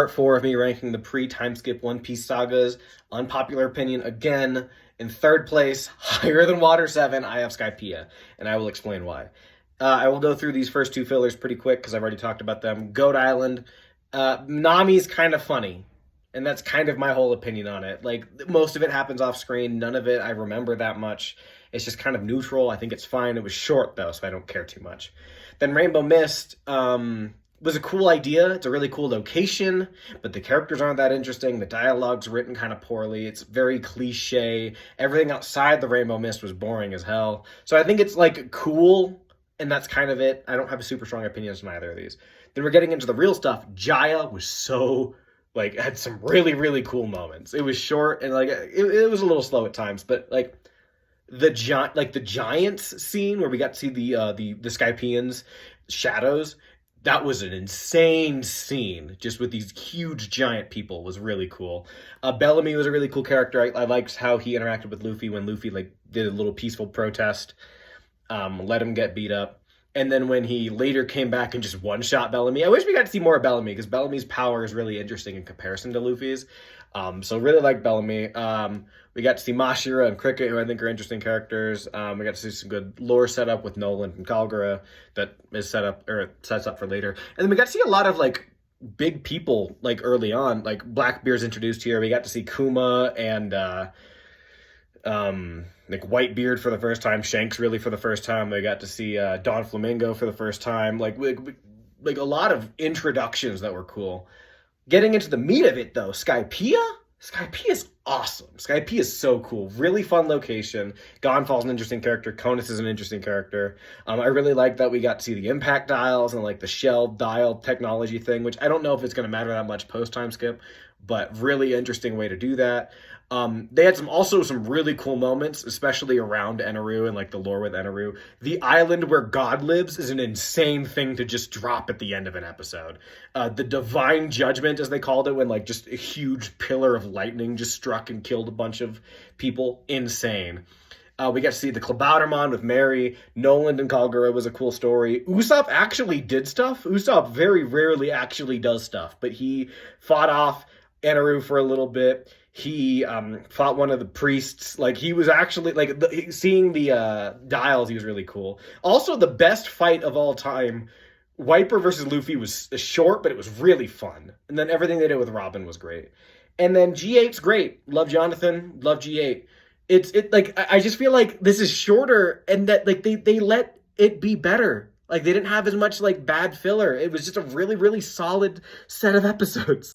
Part 4 of me ranking the pre-time skip One Piece sagas. Unpopular opinion again. In third place, higher than Water 7, I have Skypiea, and I will explain why. I will go through these first two fillers pretty quick because I've already talked about them. Goat Island. Nami's kind of funny, and that's kind of my whole opinion on it. Like, most of it happens off screen. None of it I remember that much. It's just kind of neutral. I think it's fine. It was short, though, so I don't care too much. Then Rainbow Mist, was a cool idea. It's a really cool location, but the characters aren't that interesting. The dialogue's written kind of poorly. It's very cliche. Everything outside the Rainbow Mist was boring as hell. So I think it's like cool, and that's kind of it. I don't have a super strong opinion on either of these. Then we're getting into the real stuff. Jaya was so had some really, really cool moments. It was short and it was a little slow at times, but the giants scene where we got to see the Skypians shadows, that was an insane scene, just with these huge giant people, was really cool. Bellamy was a really cool character. I liked how he interacted with Luffy when Luffy did a little peaceful protest, let him get beat up. And then when he later came back and just one-shot Bellamy, I wish we got to see more of Bellamy, because Bellamy's power is really interesting in comparison to Luffy's. So really like Bellamy. We got to see Mashira and Cricket, who I think are interesting characters. We got to see some good lore setup with Nolan and Kalgara that is sets up for later. And then we got to see a lot of big people early on. Blackbeard's introduced here. We got to see Kuma and Whitebeard for the first time, Shanks really for the first time. We got to see Don Flamingo for the first time. Like a lot of introductions that were cool. Getting into the meat of it though, Skypiea is awesome. Skypiea is so cool. Really fun location. Gonfal's an interesting character. Conus is an interesting character. I really like that we got to see the impact dials and the shell dial technology thing, which I don't know if it's going to matter that much post-time skip, but really interesting way to do that. They had some really cool moments, especially around Eneru and the lore with Eneru. The island where God lives is an insane thing to just drop at the end of an episode. The divine judgment, as they called it, when just a huge pillar of lightning just struck and killed a bunch of people. Insane. We got to see the Klabautermon with Mary. Nolan and Kalgara was a cool story. Usopp actually did stuff. Usopp very rarely actually does stuff, but he fought off Eneru for a little bit. He fought one of the priests. He was actually seeing the dials. He was really cool. Also, the best fight of all time, Wiper versus Luffy, was short, but it was really fun. And then everything they did with Robin was great. And then G8's great. Love Jonathan. Love G8. I just feel like this is shorter, and that they let it be better. They didn't have as much bad filler. It was just a really, really solid set of episodes.